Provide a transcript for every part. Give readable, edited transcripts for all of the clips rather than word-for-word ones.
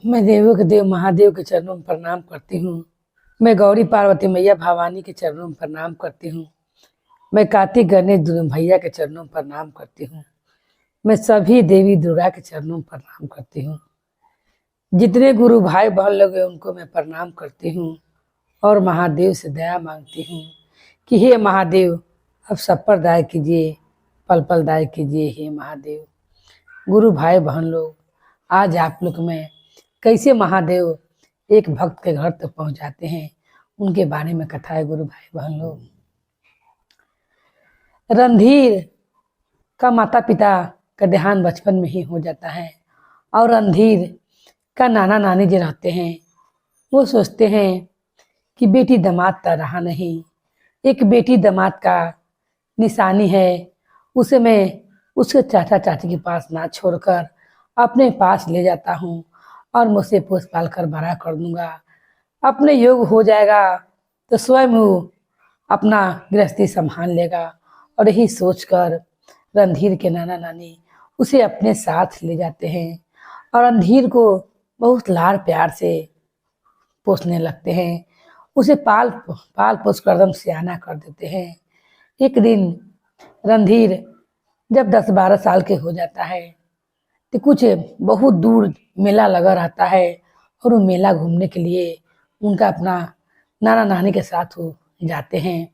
मैं देवों के देव महादेव के चरणों में प्रणाम करती हूँ। मैं गौरी पार्वती मैया भवानी के चरणों में प्रणाम करती हूँ। मैं कार्तिक गणेश भैया के चरणों में प्रणाम करती हूँ। मैं सभी देवी दुर्गा के चरणों में प्रणाम करती हूँ। जितने गुरु भाई बहन लोग हैं उनको मैं प्रणाम करती हूँ और महादेव से दया मांगती हूँ कि हे महादेव अब सब पर दया कीजिए, पल पल दया कीजिए। हे महादेव, गुरु भाई बहन लोग, आज आप लोग में कैसे महादेव एक भक्त के घर तक पहुंच जाते हैं उनके बारे में कथा है। गुरु भाई बहन लोग, रणधीर का माता पिता का देहांत बचपन में ही हो जाता है और रणधीर का नाना नानी जो रहते हैं वो सोचते हैं कि बेटी दामाद तो रहा नहीं, एक बेटी दामाद का निशानी है, उसे मैं उसके चाचा चाची के पास ना छोड़कर अपने पास ले जाता हूँ और मुझसे पोस पाल कर बड़ा कर दूंगा। अपने योग हो जाएगा तो स्वयं वो अपना गृहस्थी संभाल लेगा। और यही सोचकर रणधीर के नाना नानी उसे अपने साथ ले जाते हैं और रणधीर को बहुत लाड़ प्यार से पोसने लगते हैं। उसे पाल पोस कर एकदम सियाना कर देते हैं। एक दिन रणधीर जब 10-12 साल के हो जाता है तो कुछ बहुत दूर मेला लगा रहता है और वो मेला घूमने के लिए उनका अपना नाना नानी के साथ वो जाते हैं।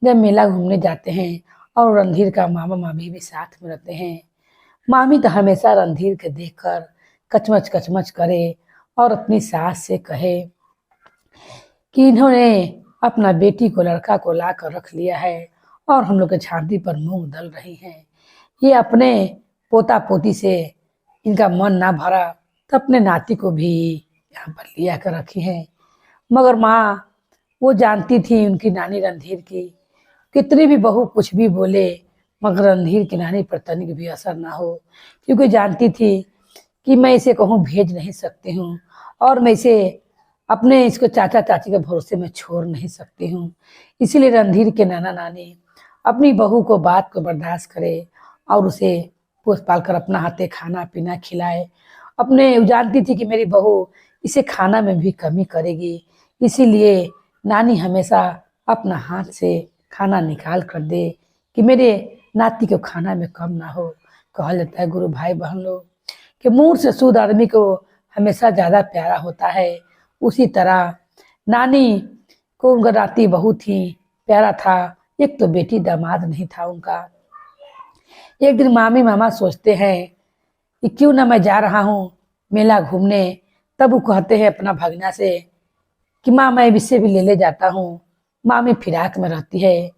जब मेला घूमने जाते हैं और रणधीर का मामा मामी भी साथ में रहते हैं। मामी तो हमेशा रणधीर के देखकर कचमच कचमच करे और अपनी सास से कहे कि इन्होंने अपना बेटी को लड़का को ला कर रख लिया है और हम लोग के छाती पर मूंग दल रही हैं। ये अपने पोता पोती से इनका मन ना भरा तो अपने नाती को भी यहाँ पर लिया कर रखी है। मगर माँ वो जानती थी उनकी नानी रणधीर की, कितनी भी बहू कुछ भी बोले मगर रणधीर की नानी पर तनिक भी असर ना हो, क्योंकि जानती थी कि मैं इसे कहूँ भेज नहीं सकती हूँ और मैं इसे अपने इसको चाचा चाची के भरोसे में छोड़ नहीं सकती हूँ। इसीलिए रणधीर के नाना नानी अपनी बहू को बात को बर्दाश्त करे और उसे पोस पाल कर अपना हाथे खाना पीना खिलाए। अपने जानती थी कि मेरी बहू इसे खाना में भी कमी करेगी, इसीलिए नानी हमेशा अपना हाथ से खाना निकाल कर दे कि मेरे नाती को खाना में कम ना हो। कहा जाता है गुरु भाई बहन लोग कि मुंह से शुद्ध आदमी को हमेशा ज़्यादा प्यारा होता है। उसी तरह नानी को उनका नाती बहुत ही प्यारा था। एक तो बेटी दामाद नहीं था उनका। एक दिन मामी मामा सोचते हैं कि क्यों ना मैं जा रहा हूँ मेला घूमने। तब वो कहते हैं अपना भगना से कि माँ मैं इससे भी ले जाता हूँ। मामी फिराक में रहती है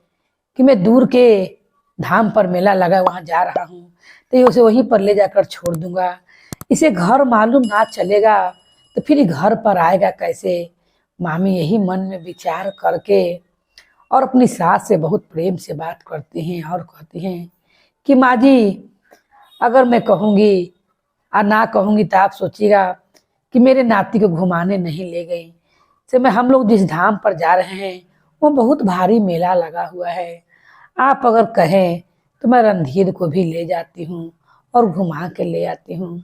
कि मैं दूर के धाम पर मेला लगा वहाँ जा रहा हूँ तो ये उसे वहीं पर ले जाकर छोड़ दूंगा। इसे घर मालूम ना चलेगा तो फिर घर पर आएगा कैसे। मामी यही मन में विचार करके और अपनी सास से बहुत प्रेम से बात करती हैं और कहती हैं कि माँ जी अगर मैं कहूँगी और ना कहूँगी तो आप सोचिएगा कि मेरे नाती को घुमाने नहीं ले गई। से मैं हम लोग जिस धाम पर जा रहे हैं वो बहुत भारी मेला लगा हुआ है, आप अगर कहें तो मैं रणधीर को भी ले जाती हूँ और घुमा के ले आती हूँ।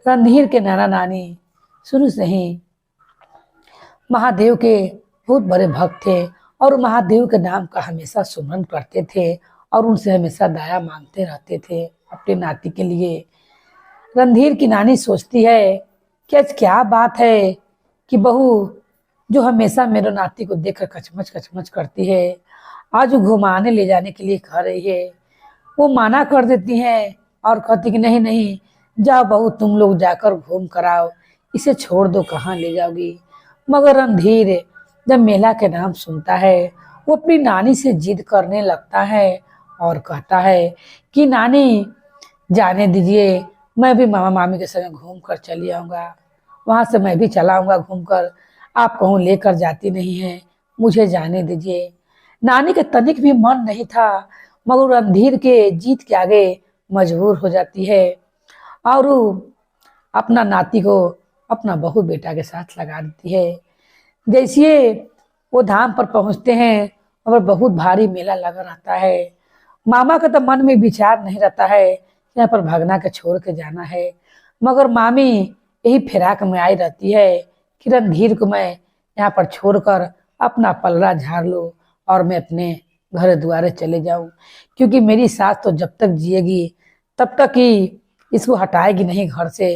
रणधीर के नाना नानी शुरू से ही महादेव के बहुत बड़े भक्त थे और महादेव के नाम का हमेशा सुमरन करते थे और उनसे हमेशा दया मांगते रहते थे अपने नाती के लिए। रणधीर की नानी सोचती है कि आज क्या बात है कि बहू जो हमेशा मेरे नाती को देखकर कचमच कचमच करती है आज वो घुमाने ले जाने के लिए कह रही है। वो माना कर देती हैं और कहती कि नहीं नहीं जाओ बहू तुम लोग जाकर घूम कर आओ, इसे छोड़ दो कहाँ ले जाओगी। मगर रणधीर जब मेला के नाम सुनता है वो अपनी नानी से जिद करने लगता है और कहता है कि नानी जाने दीजिए, मैं भी मामा मामी के संग घूम कर चली आऊँगा, वहाँ से मैं भी चला आऊँगा घूम कर, आप कहूँ लेकर जाती नहीं हैं, मुझे जाने दीजिए। नानी के तनिक भी मन नहीं था मगर रणधीर के जीत के आगे मजबूर हो जाती है और अपना नाती को अपना बहू बेटा के साथ लगा देती है। जैसे वो धाम पर पहुँचते हैं और बहुत भारी मेला लगा रहता है। मामा का तो मन में विचार नहीं रहता है यहाँ पर भगना के छोड़ के जाना है, मगर मामी यही फिराक में आई रहती है कि रणधीर को मैं यहाँ पर छोड़कर अपना पलड़ा झाड़ लूं और मैं अपने घर द्वारे चले जाऊं, क्योंकि मेरी सास तो जब तक जिएगी तब तक ही इसको हटाएगी नहीं घर से।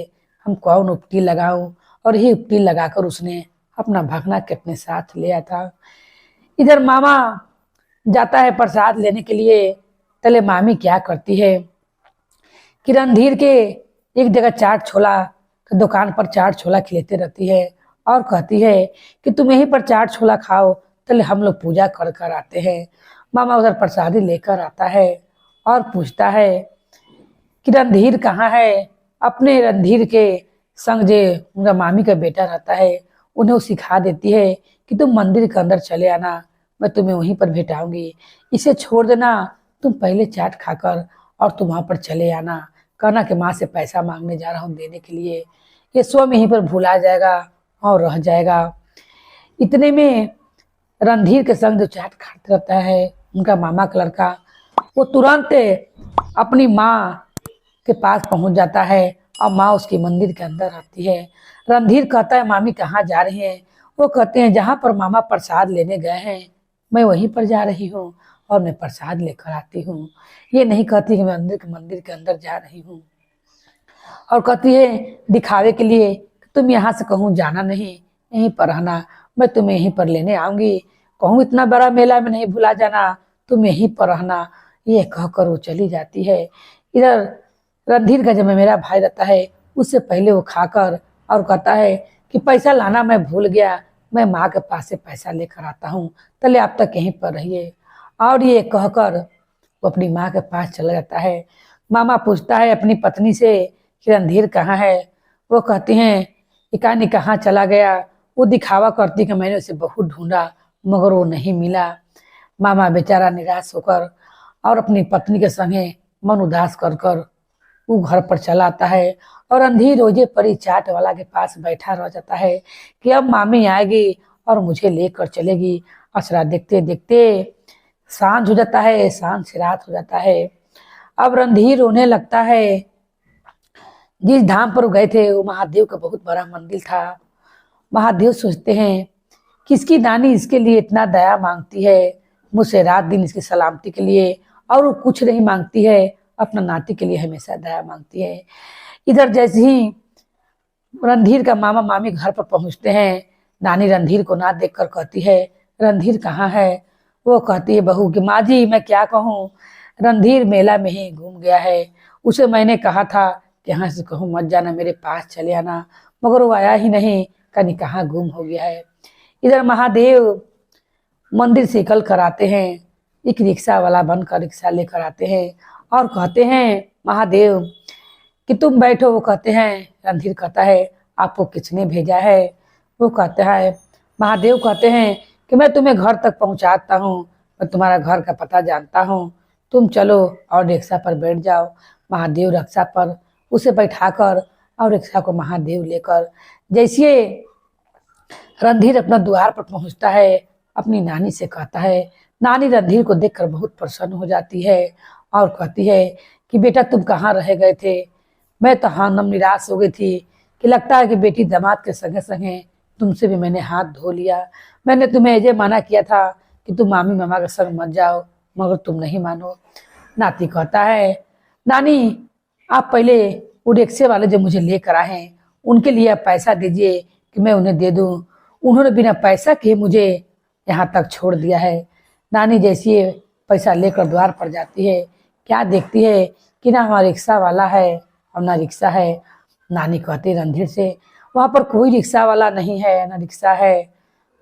हम कौन उपटी लगाऊं। और यही उपटी लगाकर उसने अपना भगना के अपने साथ लिया था। इधर मामा जाता है प्रसाद लेने के लिए। तले मामी क्या करती है कि रणधीर के एक जगह चाट छोला दुकान पर चाट छोला खिलाते रहती है और कहती है कि तुम यहीं पर चाट छोला खाओ, चले हम लोग पूजा कर कर आते हैं। मामा उधर प्रसादी लेकर आता है और पूछता है कि रणधीर कहाँ है। अपने रणधीर के संग जो उनका मामी का बेटा रहता है उन्हें वो सिखा देती है कि तुम मंदिर के अंदर चले आना, मैं तुम्हें वहीं पर भेटाऊंगी। इसे छोड़ देना, तुम पहले चाट खाकर और तुम वहां पर चले आना। कहना कि माँ से पैसा मांगने जा रहा हूँ देने के लिए। ये स्वयं यहीं पर भुला जाएगा और रह जाएगा। इतने में रणधीर के संग जो चाट खाते रहता है उनका मामा का लड़का, वो तुरंत अपनी माँ के पास पहुंच जाता है और माँ उसकी मंदिर के अंदर रहती है। रणधीर कहता है मामी कहाँ जा रही हैं। वो कहते हैं जहाँ पर मामा प्रसाद लेने गए हैं मैं वहीं पर जा रही हूँ और मैं प्रसाद लेकर आती हूँ। ये नहीं कहती कि मैं मंदिर के अंदर जा रही हूँ। और कहती है दिखावे के लिए तुम यहाँ से कहूँ जाना नहीं, यहीं पर रहना, मैं तुम्हें यहीं पर लेने आऊंगी। कहूँ इतना बड़ा मेला में नहीं भुला जाना, तुम यहीं पर रहना। ये कहकर वो चली जाती है। इधर रणधीर का जब मेरा भाई रहता है उससे पहले वो खाकर और कहता है कि पैसा लाना मैं भूल गया, मैं माँ के पास से पैसा लेकर आता हूँ, तले आप तक यहीं पर रहिए। और ये कहकर वो अपनी माँ के पास चला जाता है। मामा पूछता है अपनी पत्नी से कि रणधीर कहाँ है। वो कहती हैं इकानी कहाँ चला गया। वो दिखावा करती कि मैंने उसे बहुत ढूंढा मगर वो नहीं मिला। मामा बेचारा निराश होकर और अपनी पत्नी के संगे मन उदास कर कर वो घर पर चला आता है और अंधी रोजे परी चाट वाला के पास बैठा रह जाता है कि अब मामी आएगी और मुझे लेकर चलेगी। असरा देखते देखते सांझ हो जाता है, सांझ से रात हो जाता है। अब रणधीर रोने लगता है। जिस धाम पर गए थे वो महादेव का बहुत बड़ा मंदिर था। महादेव सोचते हैं किसकी नानी इसके लिए इतना दया मांगती है मुझसे रात दिन इसकी सलामती के लिए, और वो कुछ नहीं मांगती है, अपना नाती के लिए हमेशा दया मांगती है। इधर जैसे ही रणधीर का मामा मामी घर पर पहुंचते हैं, नानी रणधीर को ना देखकर कहती है रणधीर कहाँ है। वो कहती है बहू कि माँ जी मैं क्या कहूँ, रणधीर मेला में ही घूम गया है। उसे मैंने कहा था कि यहाँ से कहूँ मत जाना, मेरे पास चले आना, मगर वो आया ही नहीं, कहीं कहाँ गुम हो गया है। इधर महादेव मंदिर से निकल कर आते हैं, एक रिक्शा वाला बनकर रिक्शा लेकर आते हैं और कहते हैं महादेव कि तुम बैठो। वो कहते हैं, रणधीर कहता है आपको किसने भेजा है। वो कहता है महादेव कहते हैं कि मैं तुम्हें घर तक पहुंचाता हूँ, मैं तुम्हारा घर का पता जानता हूँ, तुम चलो और रिक्शा पर बैठ जाओ। महादेव रिक्शा पर उसे बैठाकर और रिक्शा को महादेव लेकर जैसे रणधीर अपना द्वार पर पहुंचता है अपनी नानी से कहता है। नानी रणधीर को देखकर बहुत प्रसन्न हो जाती है और कहती है कि बेटा तुम कहाँ रह गए थे। मैं तो नम निराश हो गई थी कि लगता है कि बेटी दामाद के संगे संगे तुमसे भी मैंने हाथ धो लिया। मैंने तुम्हें ये माना किया था कि तुम मामी मामा के संग मत जाओ, मगर तुम नहीं मानो। नाती कहता है नानी आप पहले वो रिक्शे वाले जो मुझे लेकर आए हैं उनके लिए आप पैसा दीजिए कि मैं उन्हें दे दूं। उन्होंने बिना पैसा के मुझे यहाँ तक छोड़ दिया है। नानी जैसी पैसा लेकर द्वार पर जाती है, क्या देखती है कि ना हमारा रिक्शा वाला है और ना रिक्शा है। नानी कहती रणधीर से वहाँ पर कोई रिक्शा वाला नहीं है ना रिक्शा है।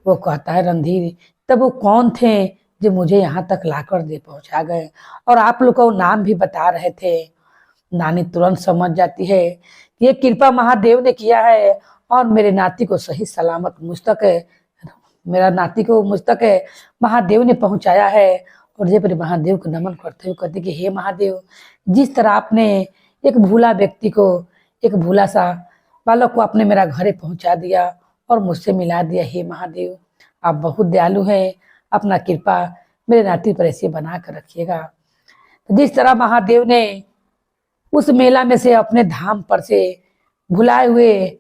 वो कहता है रणधीर तब वो कौन थे जो मुझे यहाँ तक लाकर दे पहुँचा गए, और आप लोग को नाम भी बता रहे थे। नानी तुरंत समझ जाती है ये कृपा महादेव ने किया है और मेरे नाती को सही सलामत मुझ तक मेरा नाती को मुझ तक महादेव ने पहुंचाया है। और जब महादेव को नमन करते हुए कहते कि हे महादेव, जिस तरह आपने एक भूला व्यक्ति को, एक भूला सा बालक को आपने मेरा घरे पहुंचा दिया और मुझसे मिला दिया, हे महादेव आप बहुत दयालु हैं, अपना कृपा मेरे नाती पर ऐसे बना कर रखिएगा। तो जिस तरह महादेव ने उस मेला में से अपने धाम पर से भुलाए हुए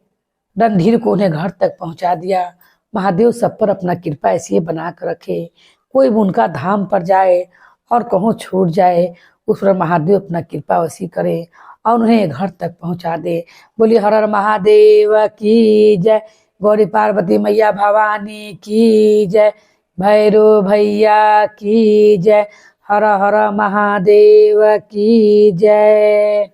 रणधीर को उन्हें घर तक पहुंचा दिया। महादेव सब पर अपना कृपा ऐसी बना कर रखे, कोई भी उनका धाम पर जाए और कहूँ छूट जाए, उस पर महादेव अपना कृपा वैसी करे और उन्हें घर तक पहुंचा दे। बोली हर हर महादेव की जय, गौरी पार्वती मैया भवानी की जय, भैरव भैया की जय, हर हर महादेव की जय।